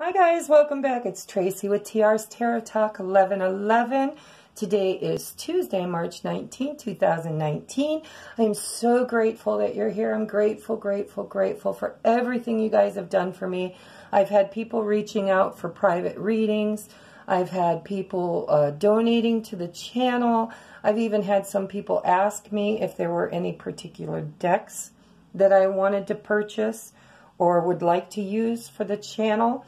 Hi guys, welcome back. It's Tracy with TR's Tarot Talk 1111. Today is Tuesday, March 19, 2019. I am so grateful that you're here. I'm grateful for everything you guys have done for me. I've had people reaching out for private readings. I've had people donating to the channel. I've even had some people ask me if there were any particular decks that I wanted to purchase or would like to use for the channel.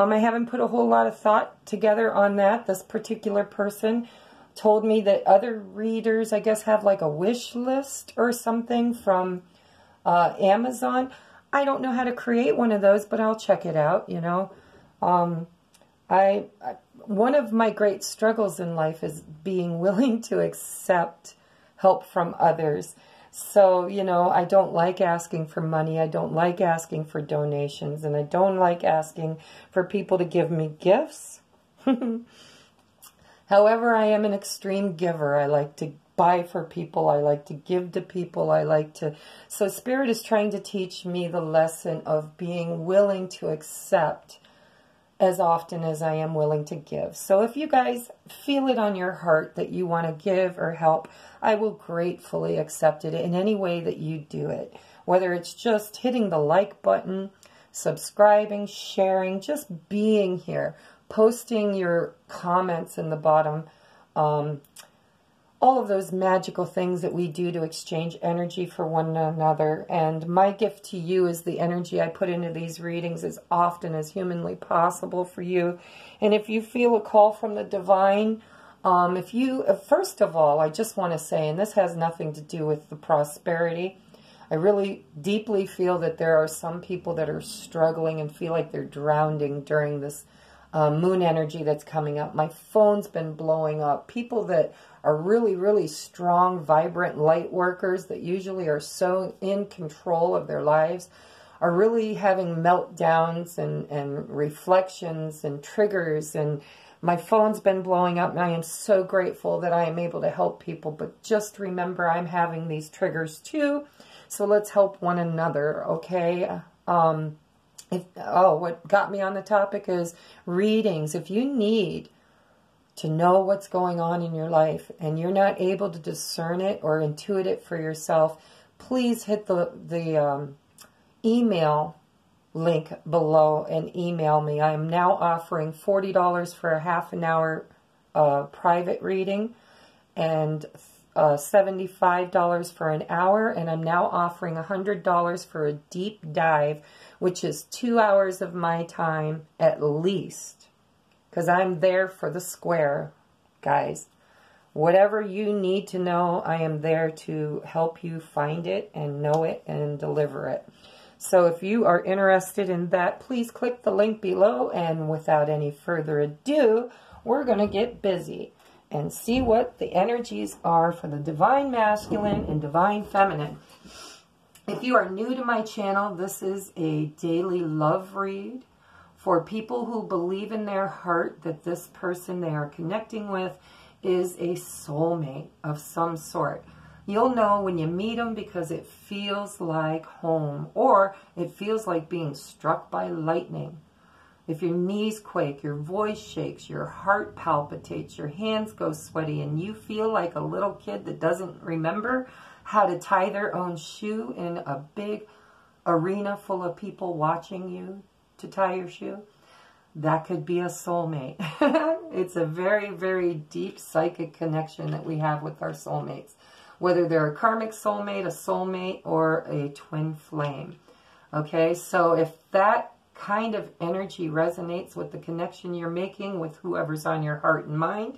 I haven't put a whole lot of thought together on that. This particular person told me that other readers, I guess, have like a wish list or something from Amazon. I don't know how to create one of those, but I'll check it out, you know. One of my great struggles in life is being willing to accept help from others. So, you know, I don't like asking for money. I don't like asking for donations. And I don't like asking for people to give me gifts. However, I am an extreme giver. I like to buy for people. I like to give to people. I like to... So Spirit is trying to teach me the lesson of being willing to accept as often as I am willing to give. So if you guys feel it on your heart that you want to give or help, I will gratefully accept it in any way that you do it. Whether it's just hitting the like button, subscribing, sharing, just being here, posting your comments in the bottom, all of those magical things that we do to exchange energy for one another. And my gift to you is the energy I put into these readings as often as humanly possible for you. And if you feel a call from the divine, first of all, I just want to say, and this has nothing to do with the prosperity, I really deeply feel that there are some people that are struggling and feel like they're drowning during this moon energy that's coming up. My phone's been blowing up. People that are really strong, vibrant light workers that usually are so in control of their lives are really having meltdowns and reflections and triggers, and my phone's been blowing up, and I am so grateful that I am able to help people. But just remember, I'm having these triggers too, so let's help one another, okay? What got me on the topic is readings. If you need to know what's going on in your life and you're not able to discern it or intuit it for yourself, please hit the email link below and email me. I am now offering $40 for a half an hour private reading and $75 for an hour, and I'm now offering $100 for a deep dive, which is 2 hours of my time at least, because I'm there for the square, guys. Whatever you need to know, I am there to help you find it and know it and deliver it. So if you are interested in that, please click the link below, and without any further ado, we're going to get busy and see what the energies are for the Divine Masculine and Divine Feminine. If you are new to my channel, this is a daily love read for people who believe in their heart that this person they are connecting with is a soulmate of some sort. You'll know when you meet them because it feels like home, or it feels like being struck by lightning. If your knees quake, your voice shakes, your heart palpitates, your hands go sweaty, and you feel like a little kid that doesn't remember how to tie their own shoe in a big arena full of people watching you to tie your shoe, that could be a soulmate. It's a very deep psychic connection that we have with our soulmates, whether they're a karmic soulmate, or a twin flame. Okay, so if that kind of energy resonates with the connection you're making with whoever's on your heart and mind,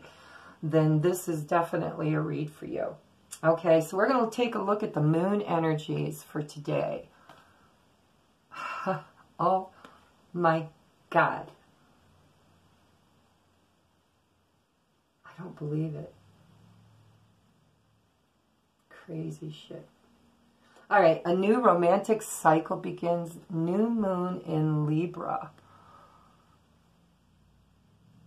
then this is definitely a read for you. Okay, so we're going to take a look at the moon energies for today. Oh my God. I don't believe it. Crazy shit. All right, a new romantic cycle begins. New moon in Libra.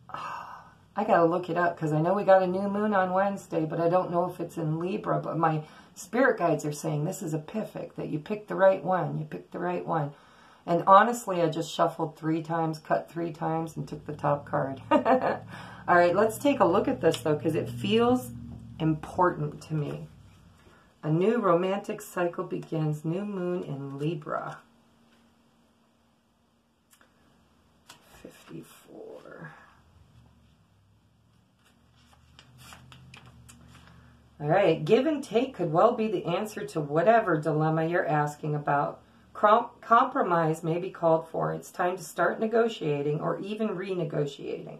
I got to look it up because I know we got a new moon on Wednesday, but I don't know if it's in Libra. But my spirit guides are saying this is a perfect, that you picked the right one. You picked the right one. And honestly, I just shuffled 3 times, cut 3 times, and took the top card. All right, let's take a look at this, though, because it feels important to me. A new romantic cycle begins. New moon in Libra. 54. All right, give and take could well be the answer to whatever dilemma you're asking about. Compromise may be called for. It's time to start negotiating or even renegotiating.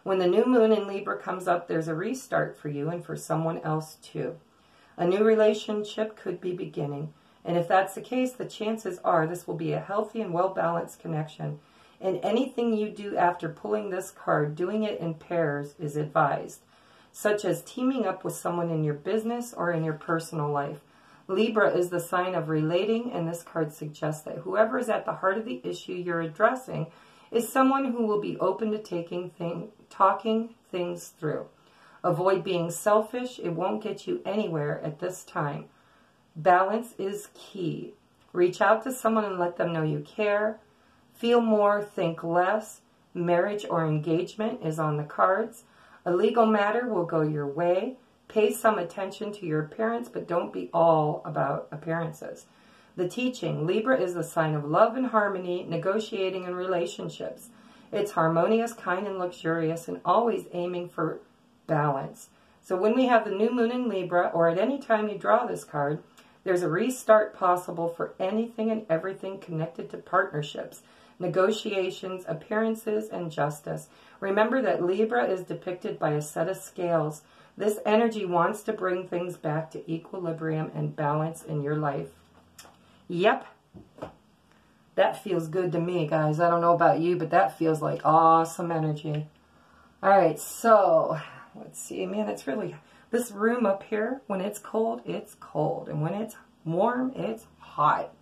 When the new moon in Libra comes up, there's a restart for you and for someone else too. A new relationship could be beginning. And if that's the case, the chances are this will be a healthy and well-balanced connection. And anything you do after pulling this card, doing it in pairs is advised, such as teaming up with someone in your business or in your personal life. Libra is the sign of relating, and this card suggests that whoever is at the heart of the issue you're addressing is someone who will be open to talking things through. Avoid being selfish. It won't get you anywhere at this time. Balance is key. Reach out to someone and let them know you care. Feel more, think less. Marriage or engagement is on the cards. A legal matter will go your way. Pay some attention to your appearance, but don't be all about appearances. The teaching, Libra is the sign of love and harmony, negotiating in relationships. It's harmonious, kind, and luxurious, and always aiming for balance. So when we have the new moon in Libra, or at any time you draw this card, there's a restart possible for anything and everything connected to partnerships, negotiations, appearances, and justice. Remember that Libra is depicted by a set of scales. This energy wants to bring things back to equilibrium and balance in your life. Yep. That feels good to me, guys. I don't know about you, but that feels like awesome energy. All right, so let's see. Man, it's really... This room up here, when it's cold, it's cold. And when it's warm, it's hot.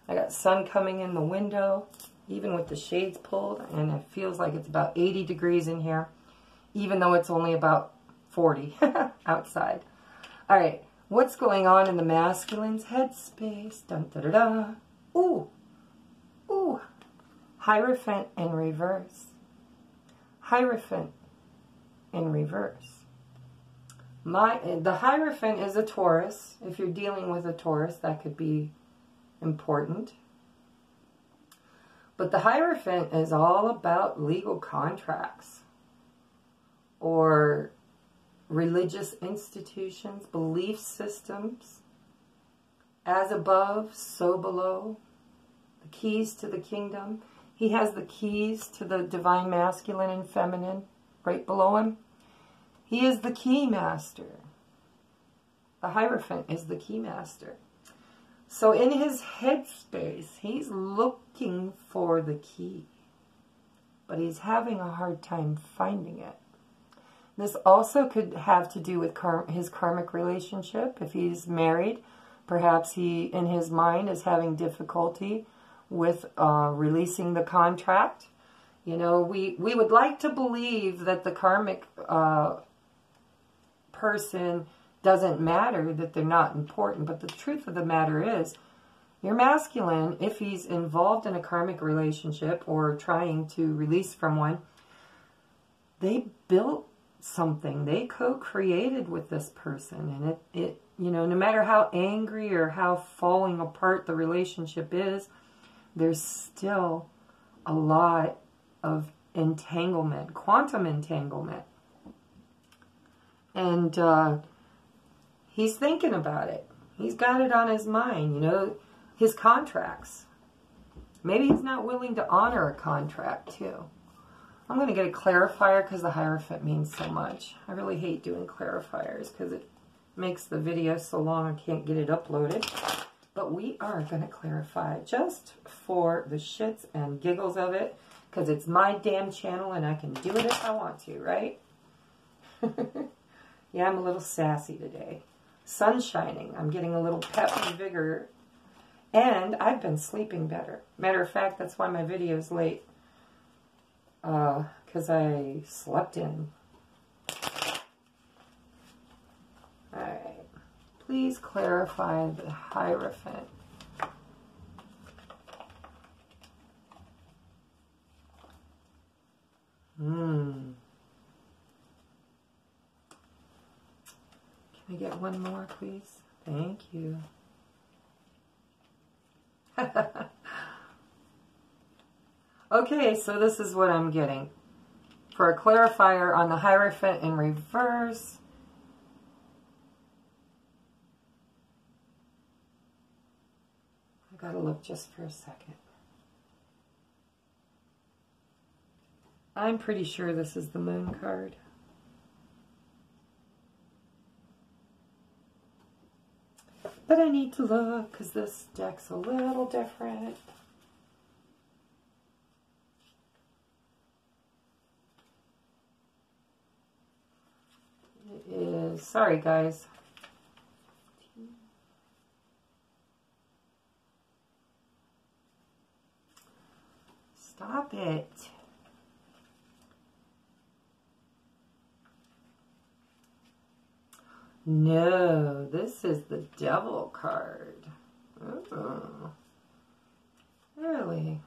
I got sun coming in the window, even with the shades pulled, and it feels like it's about 80 degrees in here, even though it's only about 40 outside. All right, what's going on in the masculine's headspace? Dun, da, da, da. Ooh, ooh. Hierophant in reverse. Hierophant in reverse. The Hierophant is a Taurus. If you're dealing with a Taurus, that could be important. But the Hierophant is all about legal contracts or religious institutions, belief systems, as above, so below, the keys to the kingdom. He has the keys to the divine masculine and feminine right below him. He is the key master. The Hierophant is the key master. So in his headspace, he's looking for the key, but he's having a hard time finding it. This also could have to do with his karmic relationship. If he's married, perhaps he, in his mind, is having difficulty with releasing the contract. You know, we would like to believe that the karmic person doesn't matter, that they're not important. But the truth of the matter is, your masculine, if he's involved in a karmic relationship or trying to release from one, they built something. They co-created with this person. And it you know, no matter how angry or how falling apart the relationship is, there's still a lot of entanglement, quantum entanglement. And he's thinking about it. He's got it on his mind, you know, his contracts. Maybe he's not willing to honor a contract, too. I'm going to get a clarifier because the Hierophant means so much. I really hate doing clarifiers because it makes the video so long I can't get it uploaded. But we are going to clarify just for the shits and giggles of it because it's my damn channel and I can do it if I want to, right? Yeah, I'm a little sassy today. Sun's shining. I'm getting a little pep and vigor. And I've been sleeping better. Matter of fact, that's why my video is late. Because I slept in. Alright. Please clarify the Hierophant. Can I get one more, please? Thank you. Okay, so this is what I'm getting. For a clarifier on the Hierophant in reverse. I gotta look just for a second. I'm pretty sure this is the Moon card. But I need to look because this deck's a little different. It is, sorry guys. Stop it. No, this is the Devil card. Oh, really?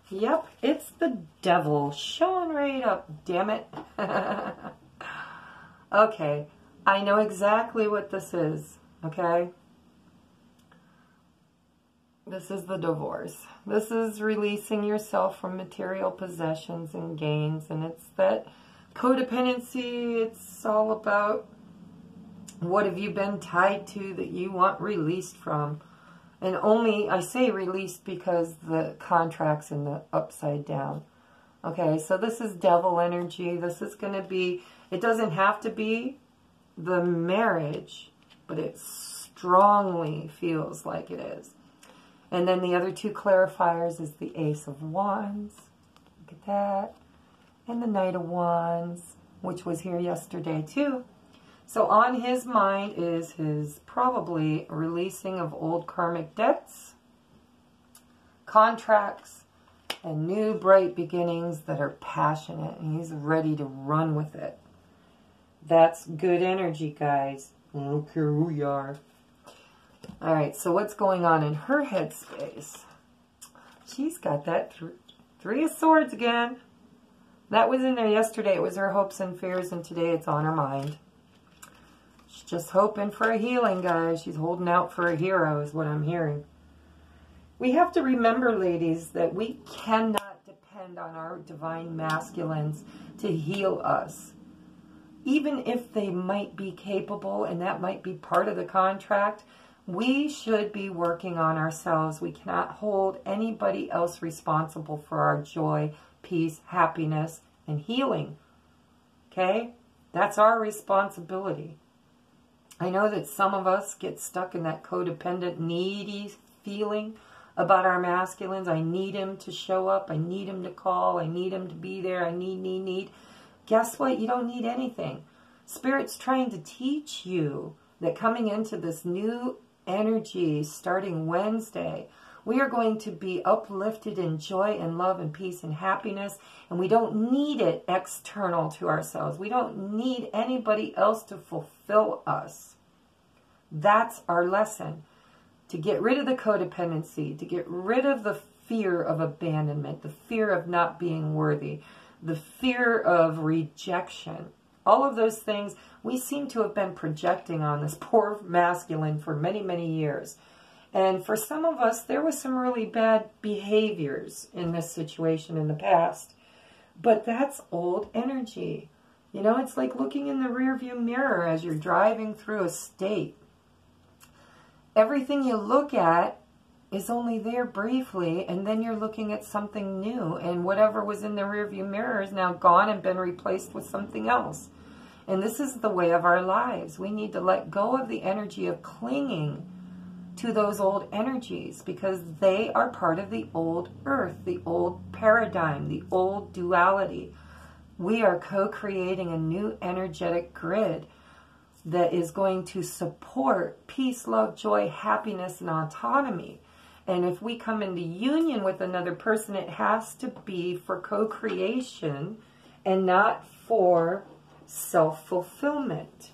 Yep, it's the Devil. Showing right up, damn it. Okay, I know exactly what this is, okay? This is the divorce. This is releasing yourself from material possessions and gains, and it's that codependency. It's all about what have you been tied to that you want released from. And only, I say released because the contract's in the upside down. Okay, so this is Devil energy. This is going to be, it doesn't have to be the marriage, but it strongly feels like it is. And then the other two clarifiers is the Ace of Wands. Look at that. And the Knight of Wands, which was here yesterday too. So on his mind is his probably releasing of old karmic debts, contracts, and new bright beginnings that are passionate. And he's ready to run with it. That's good energy, guys. I don't care who you are. All right, so what's going on in her headspace? She's got that Three of Swords again. That was in there yesterday. It was her hopes and fears, and today it's on her mind. She's just hoping for a healing, guys. She's holding out for a hero is what I'm hearing. We have to remember, ladies, that we cannot depend on our divine masculines to heal us. Even if they might be capable, and that might be part of the contract, we should be working on ourselves. We cannot hold anybody else responsible for our joy, peace, happiness, and healing. Okay? That's our responsibility. I know that some of us get stuck in that codependent, needy feeling about our masculines. I need him to show up. I need him to call. I need him to be there. I need. Guess what? You don't need anything. Spirit's trying to teach you that coming into this new energy starting Wednesday, we are going to be uplifted in joy and love and peace and happiness, and we don't need it external to ourselves. We don't need anybody else to fulfill us. That's our lesson. To get rid of the codependency, to get rid of the fear of abandonment, the fear of not being worthy, the fear of rejection. All of those things we seem to have been projecting on this poor masculine for many, many years. And for some of us, there was some really bad behaviors in this situation in the past. But that's old energy. You know, it's like looking in the rearview mirror as you're driving through a state. Everything you look at is only there briefly, and then you're looking at something new, and whatever was in the rearview mirror is now gone and been replaced with something else. And this is the way of our lives. We need to let go of the energy of clinging to those old energies, because they are part of the old earth, the old paradigm, the old duality. We are co-creating a new energetic grid that is going to support peace, love, joy, happiness, and autonomy. And if we come into union with another person, it has to be for co-creation and not for self-fulfillment.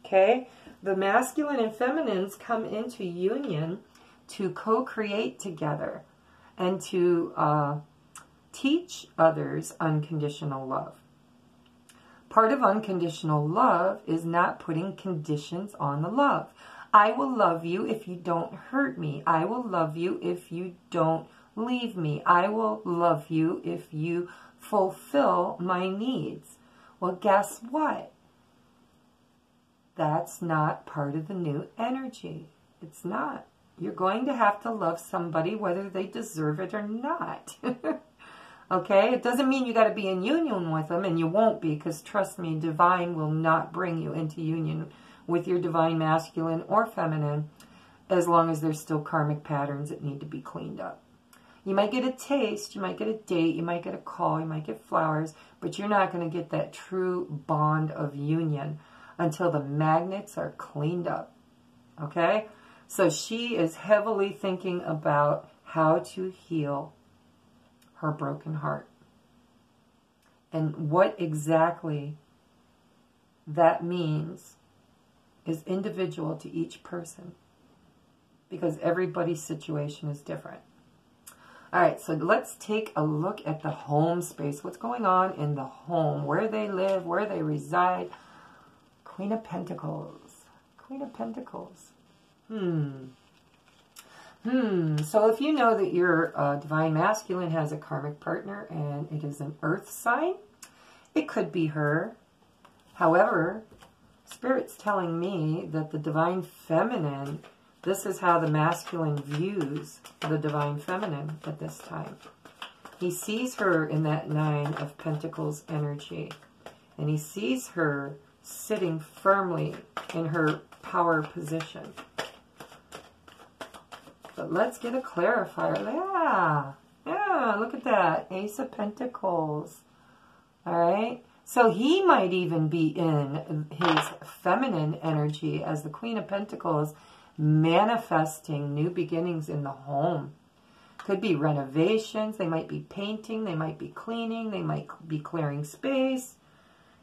Okay? The masculine and feminines come into union to co-create together and to teach others unconditional love. Part of unconditional love is not putting conditions on the love. I will love you if you don't hurt me. I will love you if you don't leave me. I will love you if you fulfill my needs. Well, guess what? That's not part of the new energy. It's not. You're going to have to love somebody whether they deserve it or not. Okay? It doesn't mean you got to be in union with them, and you won't be, because trust me, divine will not bring you into union with your divine masculine or feminine as long as there's still karmic patterns that need to be cleaned up. You might get a taste, you might get a date, you might get a call, you might get flowers, but you're not going to get that true bond of union until the magnets are cleaned up. Okay? So she is heavily thinking about how to heal her broken heart. And what exactly that means is individual to each person, because everybody's situation is different. All right, so let's take a look at the home space. What's going on in the home, where they live, where they reside. Queen of Pentacles. Queen of Pentacles. So if you know that your divine masculine has a karmic partner and it is an earth sign, it could be her. However, Spirit's telling me that the divine feminine, this is how the masculine views the divine feminine at this time. He sees her in that Nine of Pentacles energy, and he sees her sitting firmly in her power position. But let's get a clarifier. Yeah, look at that. Ace of Pentacles. All right. So he might even be in his feminine energy as the Queen of Pentacles, manifesting new beginnings in the home. Could be renovations. They might be painting. They might be cleaning. They might be clearing space.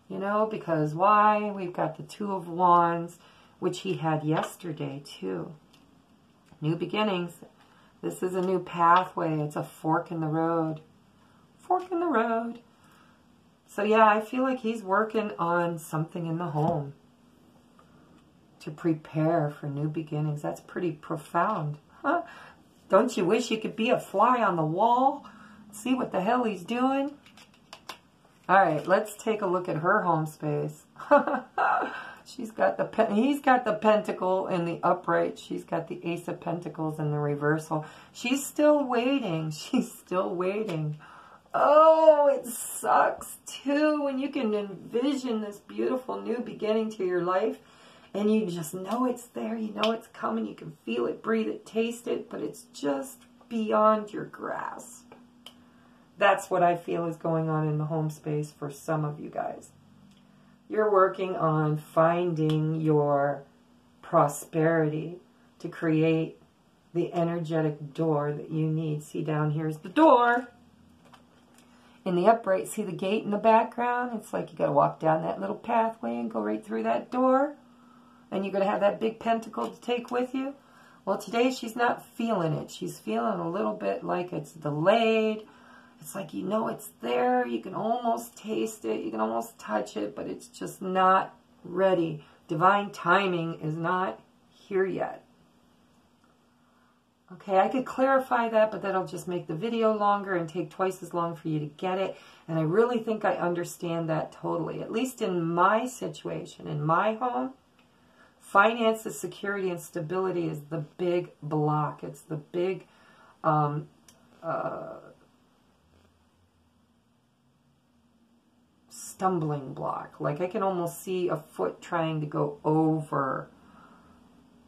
You know, because why? We've got the Two of Wands, which he had yesterday too. New beginnings. This is a new pathway. It's a fork in the road. Fork in the road. So yeah, I feel like he's working on something in the home to prepare for new beginnings. That's pretty profound. Huh? Don't you wish you could be a fly on the wall? See what the hell he's doing? All right, let's take a look at her home space. He's got the pentacle in the upright. She's got the Ace of Pentacles in the reversal. She's still waiting. She's still waiting. Oh, it sucks too when you can envision this beautiful new beginning to your life and you just know it's there. You know it's coming. You can feel it, breathe it, taste it, but it's just beyond your grasp. That's what I feel is going on in the home space for some of you guys. You're working on finding your prosperity to create the energetic door that you need. See, down here's the door. In the upright, see the gate in the background? It's like you got to walk down that little pathway and go right through that door. And you're going to have that big pentacle to take with you. Well, today she's not feeling it. She's feeling a little bit like it's delayed. It's like you know it's there. You can almost taste it. You can almost touch it, but it's just not ready. Divine timing is not here yet. Okay, I could clarify that, but that'll just make the video longer and take twice as long for you to get it. And I really think I understand that totally. At least in my situation, in my home, finances, security, and stability is the big block. It's the big stumbling block. Like I can almost see a foot trying to go over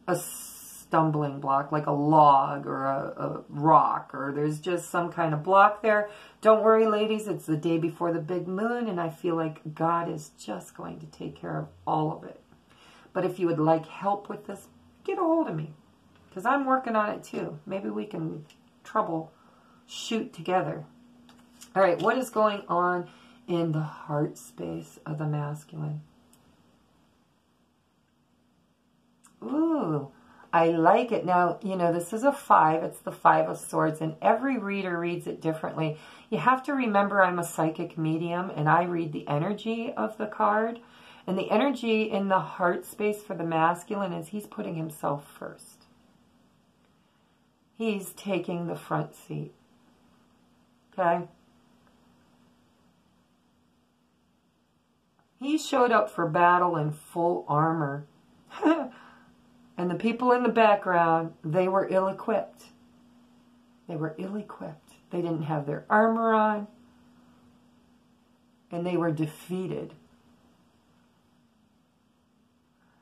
a stumbling block, like a log or a rock, or there's just some kind of block there. Don't worry, ladies, it's the day before the big moon, and I feel like God is just going to take care of all of it. But if you would like help with this, get a hold of me, because I'm working on it too. Maybe we can troubleshoot together. All right, what is going on in the heart space of the masculine? Ooh, I like it. Now, you know, this is a 5. It's the 5 of Swords, and every reader reads it differently. You have to remember I'm a psychic medium, and I read the energy of the card. And the energy in the heart space for the masculine is he's putting himself first. He's taking the front seat. Okay? He showed up for battle in full armor. And the people in the background, they were ill-equipped. They were ill-equipped. They didn't have their armor on. And they were defeated.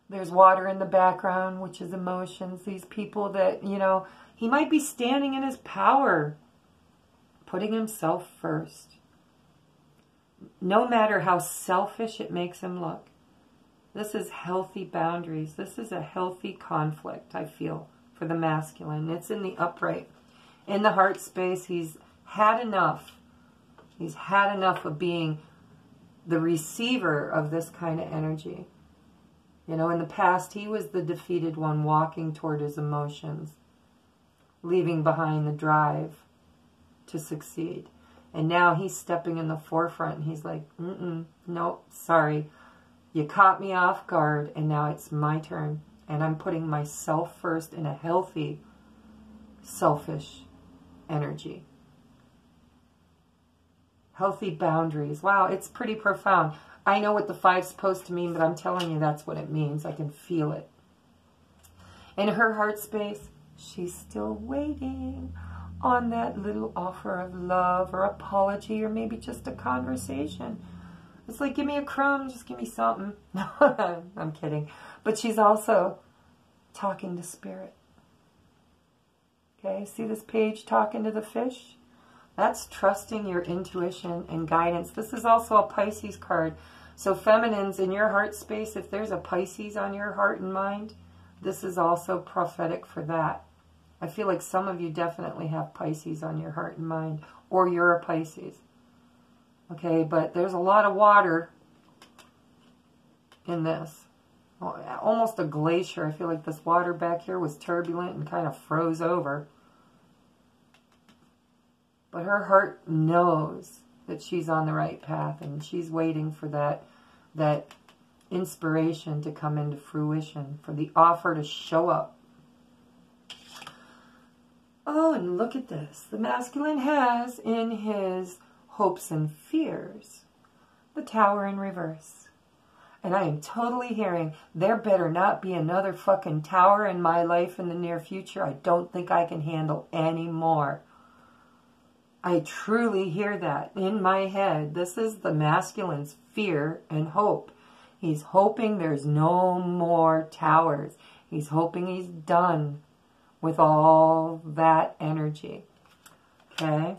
There's water in the background, which is emotions. These people that, you know, he might be standing in his power, putting himself first. No matter how selfish it makes him look. This is healthy boundaries. This is a healthy conflict, I feel, for the masculine. It's in the upright. In the heart space, he's had enough. He's had enough of being the receiver of this kind of energy. You know, in the past, he was the defeated one walking toward his emotions, leaving behind the drive to succeed. And now he's stepping in the forefront, and he's like, nope, sorry. You caught me off guard, and now it's my turn. And I'm putting myself first in a healthy, selfish energy. Healthy boundaries. Wow, it's pretty profound. I know what the 5's supposed to mean, but I'm telling you that's what it means. I can feel it. In her heart space, she's still waiting on that little offer of love or apology or maybe just a conversation. It's like, give me a crumb, just give me something. No, I'm kidding. But she's also talking to spirit. Okay, see this page talking to the fish? That's trusting your intuition and guidance. This is also a Pisces card. So feminines, in your heart space, if there's a Pisces on your heart and mind, this is also prophetic for that. I feel like some of you definitely have Pisces on your heart and mind, or you're a Pisces. Okay, but there's a lot of water in this. Almost a glacier. I feel like this water back here was turbulent and kind of froze over. But her heart knows that she's on the right path, and she's waiting for that inspiration to come into fruition, for the offer to show up. Oh, and look at this. The masculine has in his hopes and fears the Tower in reverse. And I am totally hearing, there better not be another fucking tower in my life in the near future. I don't think I can handle any more. I truly hear that in my head. This is the masculine's fear and hope. He's hoping there's no more towers. He's hoping he's done with all that energy. Okay?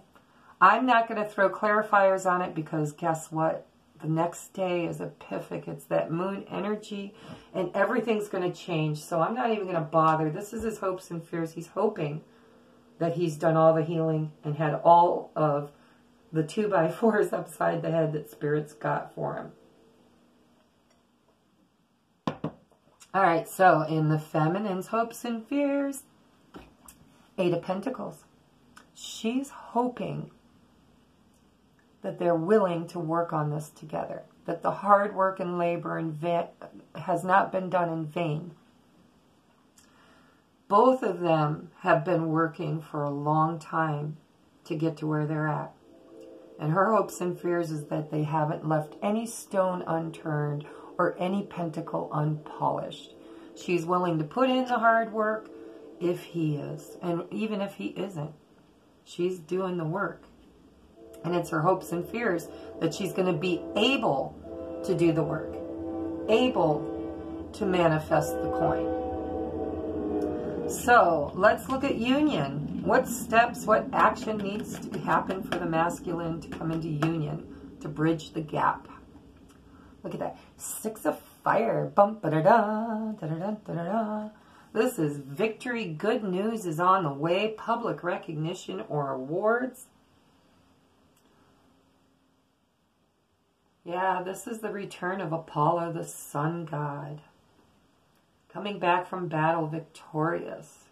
I'm not going to throw clarifiers on it because guess what? The next day is epiphanic. It's that moon energy and everything's going to change. So I'm not even going to bother. This is his hopes and fears. He's hoping that he's done all the healing and had all of the 2x4s upside the head that Spirit's got for him. All right, so in the feminine's hopes and fears, 8 of Pentacles. She's hoping that they're willing to work on this together, that the hard work and labor has not been done in vain. Both of them have been working for a long time to get to where they're at. And her hopes and fears is that they haven't left any stone unturned or any pentacle unpolished. She's willing to put in the hard work if he is. And even if he isn't, she's doing the work. And it's her hopes and fears that she's going to be able to do the work. Able to manifest the coin. So, let's look at union. What steps, what action needs to happen for the masculine to come into union, to bridge the gap? Look at that. 6 of fire. Bum, ba-da-da, da-da-da, da-da-da. This is victory. Good news is on the way. Public recognition or awards. Yeah, this is the return of Apollo, the sun god. Coming back from battle victorious.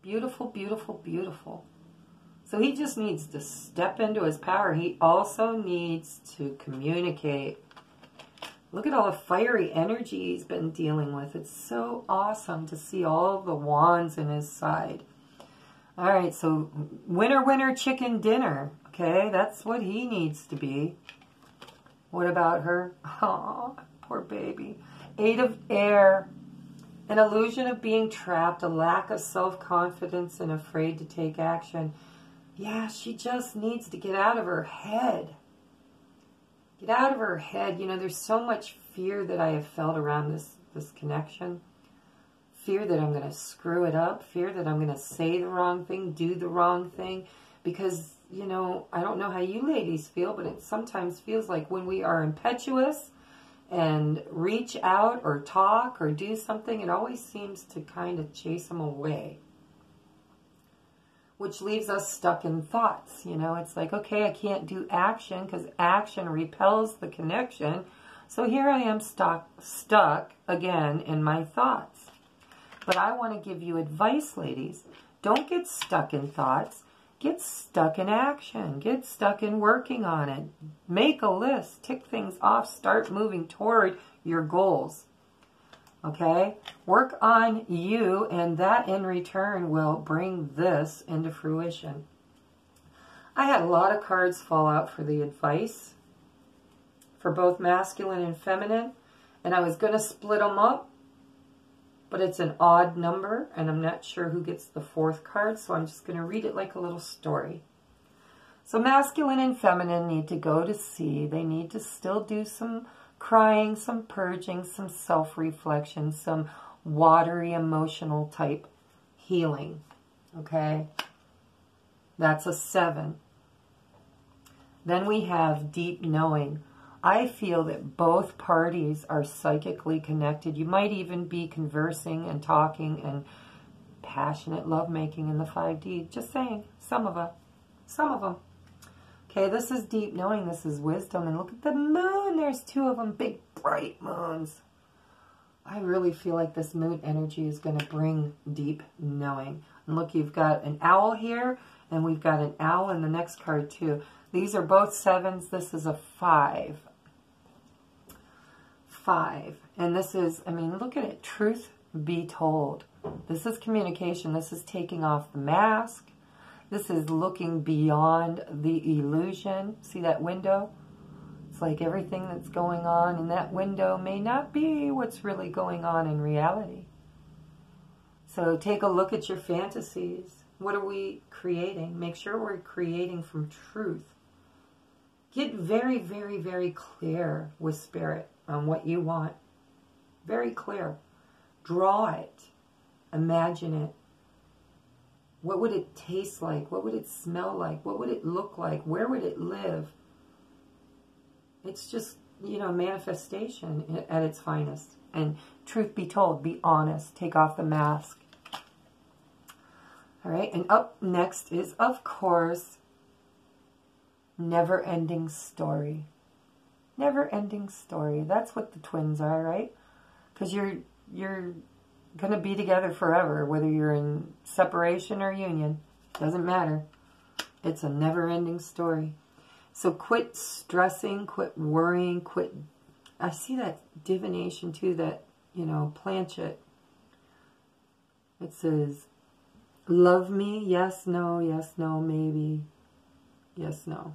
Beautiful, beautiful, beautiful. So he just needs to step into his power. He also needs to communicate. Look at all the fiery energy he's been dealing with. It's so awesome to see all the wands in his side. All right, so winner, winner, chicken dinner. Okay, that's what he needs to be. What about her? Oh, poor baby. 8 of air. An illusion of being trapped, a lack of self-confidence and afraid to take action. Yeah, she just needs to get out of her head. Get out of her head. You know, there's so much fear that I have felt around this connection. Fear that I'm going to screw it up. Fear that I'm going to say the wrong thing, do the wrong thing. Because, you know, I don't know how you ladies feel, but it sometimes feels like when we are impetuous and reach out or talk or do something, it always seems to kind of chase them away. Which leaves us stuck in thoughts. You know, it's like, okay, I can't do action because action repels the connection. So here I am stuck again in my thoughts. But I want to give you advice, ladies. Don't get stuck in thoughts. Get stuck in action. Get stuck in working on it. Make a list. Tick things off. Start moving toward your goals. Okay? Work on you, and that in return will bring this into fruition. I had a lot of cards fall out for the advice for both masculine and feminine, and I was going to split them up, but it's an odd number, and I'm not sure who gets the 4th card, so I'm just going to read it like a little story. So masculine and feminine need to go to sea. They need to still do some crying, some purging, some self-reflection, some watery emotional type healing. Okay? That's a 7. Then we have deep knowing. I feel that both parties are psychically connected. You might even be conversing and talking and passionate lovemaking in the 5D. Just saying. Some of them. Some of them. Okay, this is deep knowing. This is wisdom. And look at the moon. There's 2 of them. Big, bright moons. I really feel like this moon energy is going to bring deep knowing. And look, you've got an owl here. And we've got an owl in the next card too. These are both 7s. This is a 5. 5. And this is, I mean, look at it. Truth be told. This is communication. This is taking off the mask. This is looking beyond the illusion. See that window? It's like everything that's going on in that window may not be what's really going on in reality. So take a look at your fantasies. What are we creating? Make sure we're creating from truth. Get very, very, very clear with Spirit on what you want. Very clear. Draw it. Imagine it. What would it taste like? What would it smell like? What would it look like? Where would it live? It's just, you know, manifestation at its finest. And truth be told, be honest. Take off the mask. All right, and up next is, of course, never-ending story. Never-ending story. That's what the twins are, right? Because you're going to be together forever, whether you're in separation or union. Doesn't matter. It's a never-ending story. So quit stressing, quit worrying, quit... I see that divination too, that, you know, planchet. It says, love me, yes, no, maybe, yes, no.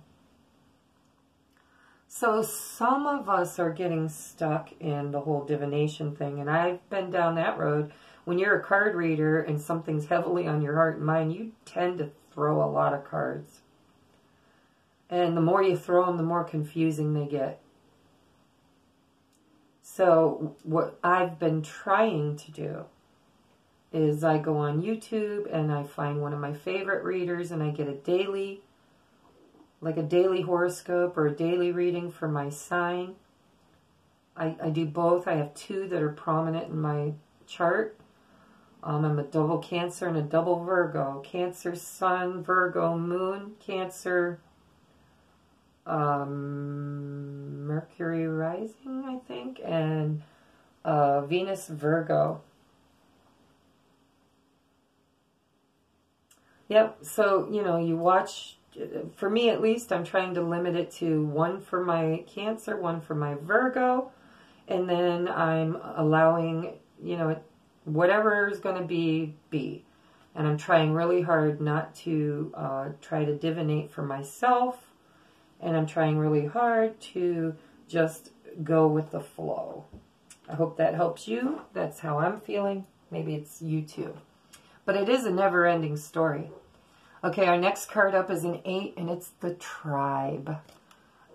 So some of us are getting stuck in the whole divination thing, and I've been down that road. When you're a card reader and something's heavily on your heart and mind, you tend to throw a lot of cards. And the more you throw them, the more confusing they get. So what I've been trying to do is I go on YouTube and I find one of my favorite readers and I get a daily, like a daily horoscope or a daily reading for my sign. I do both. I have 2 that are prominent in my chart. I'm a double Cancer and a double Virgo. Cancer Sun, Virgo Moon, Cancer Mercury rising, I think, and Venus Virgo. Yep, so, you know, you watch, for me at least, I'm trying to limit it to one for my Cancer, one for my Virgo, and then I'm allowing, you know, whatever is going to be. And I'm trying really hard not to try to divinate for myself, and I'm trying really hard to just go with the flow. I hope that helps you. That's how I'm feeling. Maybe it's you too. But it is a never-ending story. Okay, our next card up is an 8, and it's the Tribe.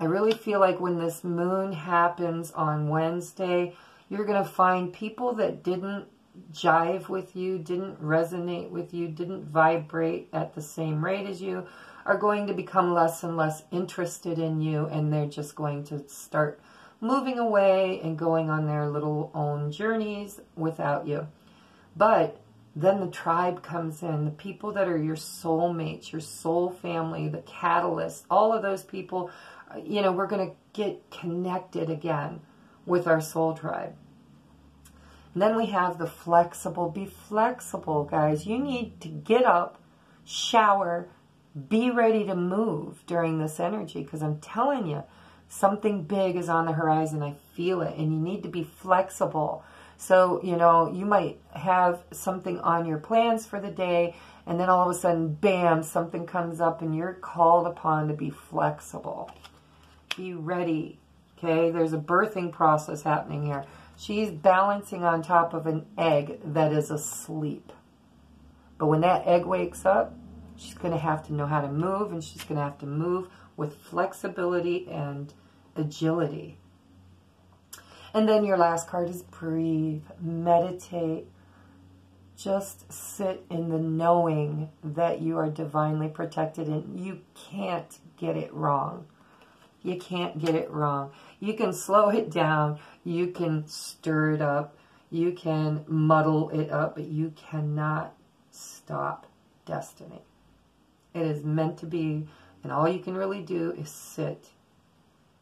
I really feel like when this moon happens on Wednesday, you're going to find people that didn't jive with you, didn't resonate with you, didn't vibrate at the same rate as you, are going to become less and less interested in you, and they're just going to start moving away and going on their little own journeys without you. But then the Tribe comes in, the people that are your soulmates, your soul family, the catalyst, all of those people, you know, we're going to get connected again with our soul tribe. And then we have the flexible. Be flexible, guys. You need to get up, shower, be ready to move during this energy, because I'm telling you, something big is on the horizon. I feel it, and you need to be flexible. So, you know, you might have something on your plans for the day, and then all of a sudden, bam, something comes up, and you're called upon to be flexible. Be ready, okay? There's a birthing process happening here. She's balancing on top of an egg that is asleep. But when that egg wakes up, she's going to have to know how to move, and she's going to have to move with flexibility and agility. And then your last card is breathe, meditate. Just sit in the knowing that you are divinely protected, and you can't get it wrong. You can't get it wrong. You can slow it down. You can stir it up. You can muddle it up, but you cannot stop destiny. It is meant to be, and all you can really do is sit.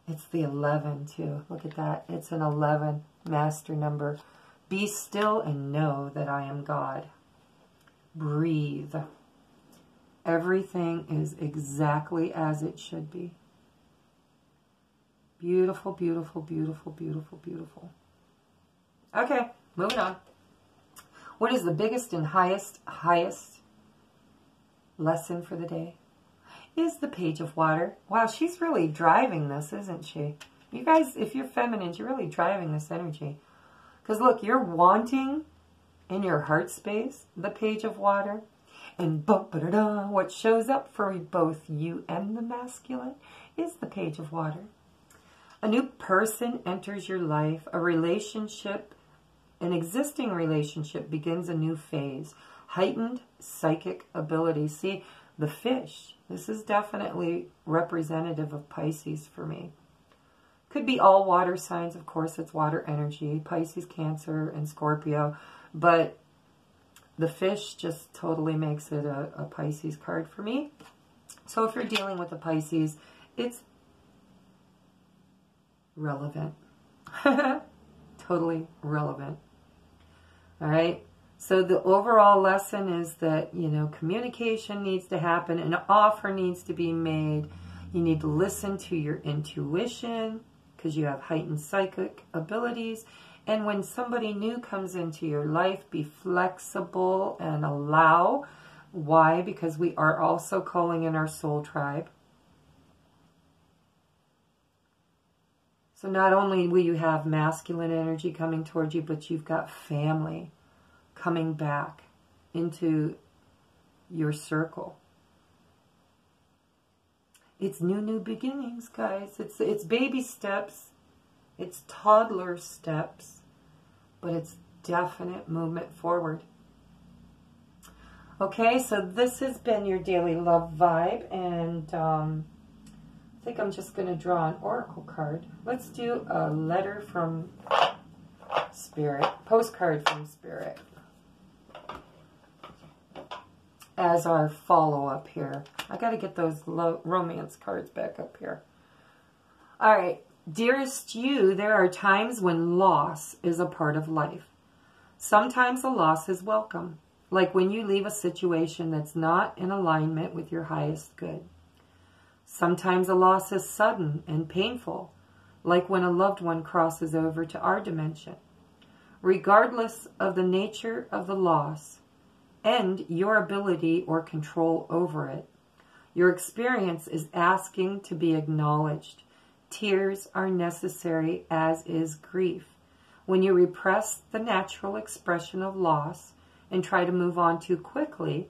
It's the 11 too. Look at that. It's an 11 master number. Be still and know that I am God. Breathe. Everything is exactly as it should be. Beautiful, beautiful, beautiful, beautiful, beautiful. Okay, moving on. What is the biggest and highest lesson for the day? Is the Page of Water. Wow, she's really driving this, isn't she? You guys, if you're feminine, you're really driving this energy. Because look, you're wanting in your heart space the Page of Water. And what shows up for both you and the masculine is the Page of Water. A new person enters your life. A relationship, an existing relationship begins a new phase. Heightened psychic ability. See, the fish. This is definitely representative of Pisces for me. Could be all water signs. Of course, it's water energy. Pisces, Cancer, and Scorpio. But the fish just totally makes it a Pisces card for me. So if you're dealing with a Pisces, it's relevant. Totally relevant. All right. So the overall lesson is that, you know, communication needs to happen. An offer needs to be made. You need to listen to your intuition because you have heightened psychic abilities. And when somebody new comes into your life, be flexible and allow. Why? Because we are also calling in our soul tribe. So not only will you have masculine energy coming towards you, but you've got family coming back into your circle. It's new beginnings, guys. It's baby steps. It's toddler steps. But it's definite movement forward. Okay, so this has been your daily love vibe. And I think I'm just going to draw an oracle card. Let's do a letter from Spirit. Postcard from Spirit. As our follow-up here. I got to get those romance cards back up here. All right, dearest you, there are times when loss is a part of life. Sometimes the loss is welcome, like when you leave a situation that's not in alignment with your highest good. Sometimes a loss is sudden and painful, like when a loved one crosses over to our dimension. Regardless of the nature of the loss and your ability or control over it, your experience is asking to be acknowledged. Tears are necessary, as is grief. When you repress the natural expression of loss and try to move on too quickly,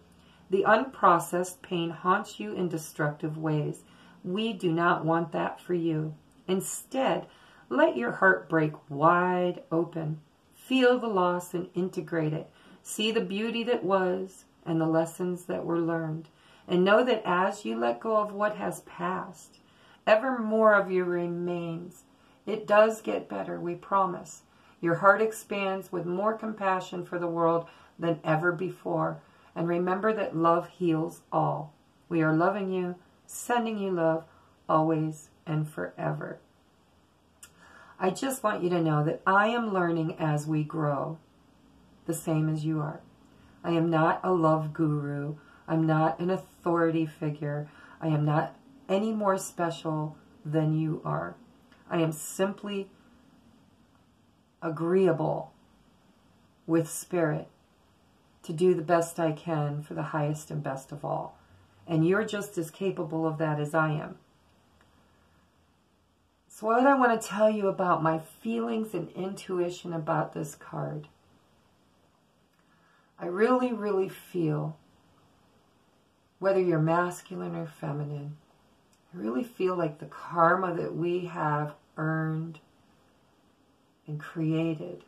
the unprocessed pain haunts you in destructive ways. We do not want that for you. Instead, let your heart break wide open. Feel the loss and integrate it. See the beauty that was and the lessons that were learned. And know that as you let go of what has passed, ever more of you remains. It does get better, we promise. Your heart expands with more compassion for the world than ever before. And remember that love heals all. We are loving you, sending you love, always and forever. I just want you to know that I am learning as we grow, the same as you are. I am not a love guru. I'm not an authority figure. I am not any more special than you are. I am simply agreeable with spirit to do the best I can for the highest and best of all. And you're just as capable of that as I am. So what I want to tell you about my feelings and intuition about this card. I really, really feel, whether you're masculine or feminine, I really feel like the karma that we have earned and created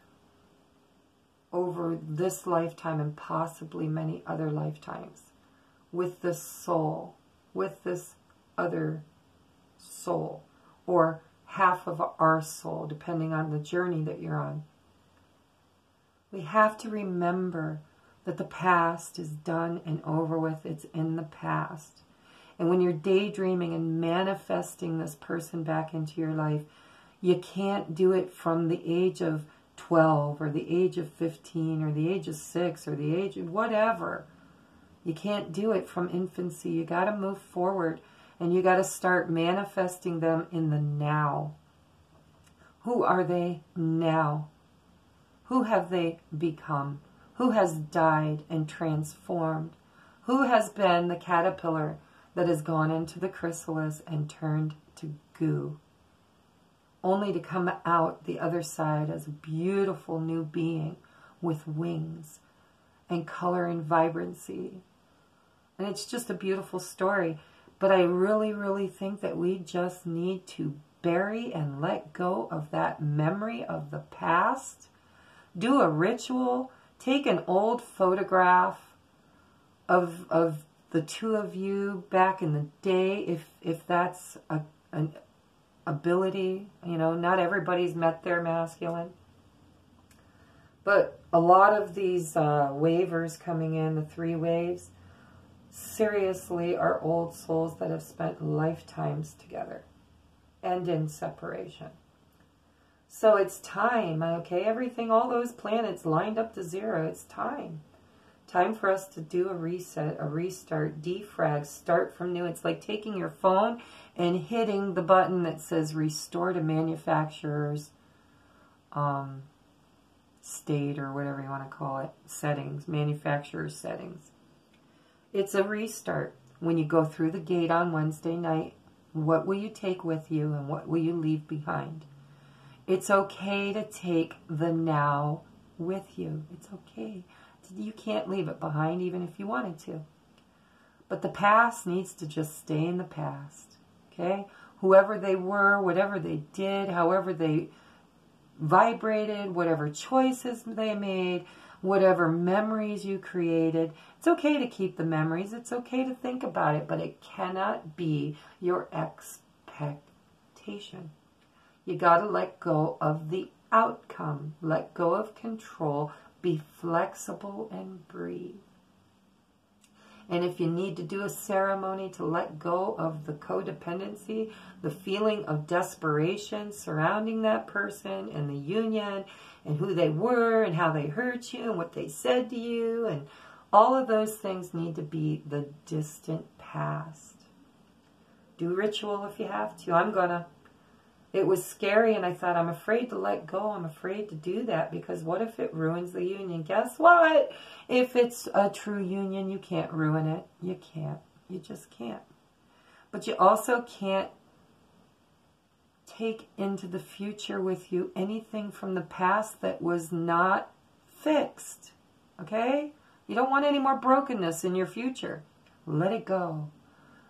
over this lifetime and possibly many other lifetimes with this soul, with this other soul, or half of our soul, depending on the journey that you're on. We have to remember that the past is done and over with. It's in the past. And when you're daydreaming and manifesting this person back into your life, you can't do it from the age of 12 or the age of 15 or the age of 6 or the age of whatever. You can't do it from infancy. You got to move forward and you got to start manifesting them in the now. Who are they now? Who have they become? Who has died and transformed? Who has been the caterpillar that has gone into the chrysalis and turned to goo, only to come out the other side as a beautiful new being with wings and color and vibrancy. And it's just a beautiful story. But I really, really think that we just need to bury and let go of that memory of the past. Do a ritual. Take an old photograph of the two of you back in the day, if that's an ability. You know, not everybody's met their masculine. But a lot of these wavers coming in, the 3 waves, seriously are old souls that have spent lifetimes together and in separation. So it's time, okay? Everything, all those planets lined up to 0. It's time. Time for us to do a reset, a restart, defrag, start from new. It's like taking your phone and hitting the button that says restore to manufacturer's state, or whatever you want to call it, settings, manufacturer's settings. It's a restart. When you go through the gate on Wednesday night, what will you take with you and what will you leave behind? It's okay to take the now with you. It's okay. You can't leave it behind even if you wanted to. But the past needs to just stay in the past. Okay? Whoever they were, whatever they did, however they vibrated, whatever choices they made, whatever memories you created, it's okay to keep the memories. It's okay to think about it, but it cannot be your expectation. You got to let go of the outcome. Let go of control. Be flexible and breathe. And if you need to do a ceremony to let go of the codependency, the feeling of desperation surrounding that person and the union and who they were and how they hurt you and what they said to you, and all of those things need to be the distant past. Do ritual if you have to. I'm gonna. It was scary, and I thought, I'm afraid to let go. I'm afraid to do that, because what if it ruins the union? Guess what? If it's a true union, you can't ruin it. You can't. You just can't. But you also can't take into the future with you anything from the past that was not fixed. Okay? You don't want any more brokenness in your future. Let it go.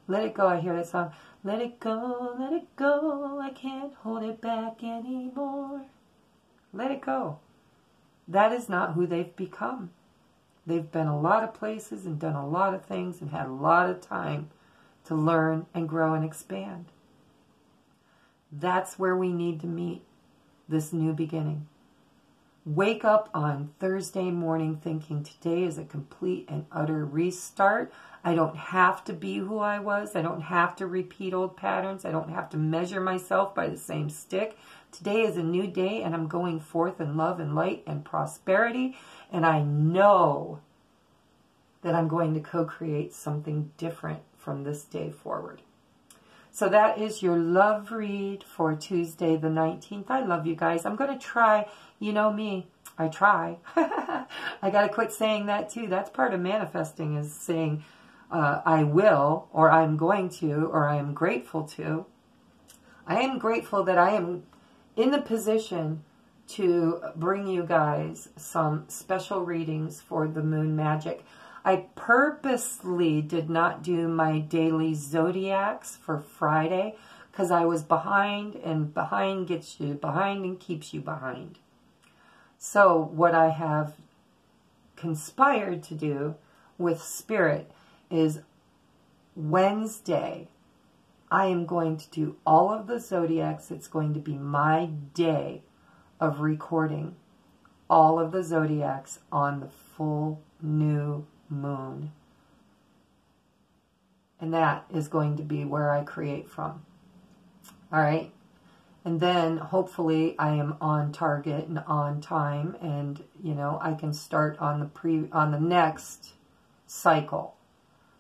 Let it go. I hear that song. Let it go, I can't hold it back anymore. Let it go. That is not who they've become. They've been a lot of places and done a lot of things and had a lot of time to learn and grow and expand. That's where we need to meet this new beginning. Wake up on Thursday morning thinking today is a complete and utter restart. I don't have to be who I was. I don't have to repeat old patterns. I don't have to measure myself by the same stick. Today is a new day, and I'm going forth in love and light and prosperity. And I know that I'm going to co-create something different from this day forward. So that is your love read for Tuesday the 19th. I love you guys. I'm going to try, you know me, I try. I got to quit saying that too. That's part of manifesting, is saying I will, or I'm going to, or I am grateful to. I am grateful that I am in the position to bring you guys some special readings for the moon magic. I purposely did not do my daily zodiacs for Friday because I was behind, and behind gets you behind and keeps you behind. So what I have conspired to do with Spirit is Wednesday, I am going to do all of the zodiacs. It's going to be my day of recording all of the zodiacs on the full new moon. And that is going to be where I create from. All right. And then hopefully I am on target and on time, and you know, I can start on the next cycle.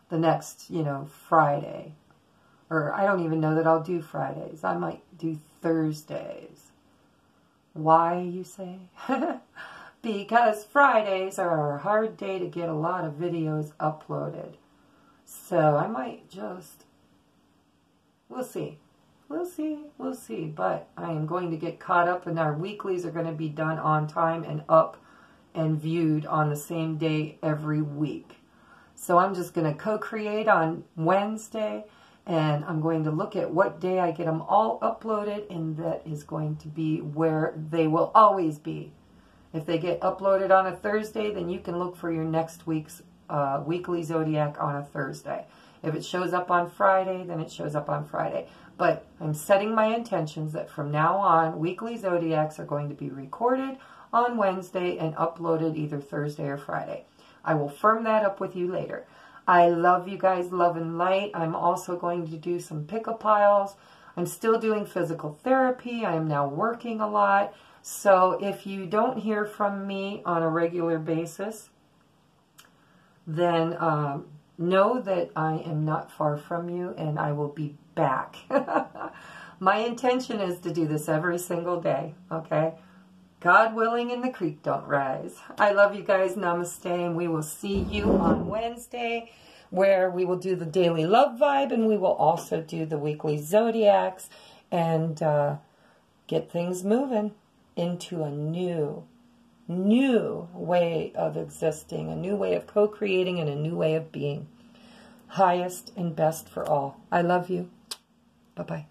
The next, you know, Friday. Or I don't even know that I'll do Fridays. I might do Thursdays. Why, you say? Because Fridays are a hard day to get a lot of videos uploaded. So I might just, we'll see. We'll see. We'll see. But I am going to get caught up, and our weeklies are going to be done on time and up and viewed on the same day every week. So I'm just going to co-create on Wednesday, and I'm going to look at what day I get them all uploaded, and that is going to be where they will always be. If they get uploaded on a Thursday, then you can look for your next week's weekly zodiac on a Thursday. If it shows up on Friday, then it shows up on Friday. But I'm setting my intentions that from now on, weekly zodiacs are going to be recorded on Wednesday and uploaded either Thursday or Friday. I will firm that up with you later. I love you guys, love and light. I'm also going to do some pick-a-piles. I'm still doing physical therapy. I am now working a lot. So if you don't hear from me on a regular basis, then know that I am not far from you, and I will be back. My intention is to do this every single day, okay? God willing, and the creek don't rise. I love you guys. Namaste, and we will see you on Wednesday, where we will do the daily love vibe, and we will also do the weekly zodiacs, and get things moving into a new way of existing, a new way of co-creating, and a new way of being. Highest and best for all. I love you. Bye-bye.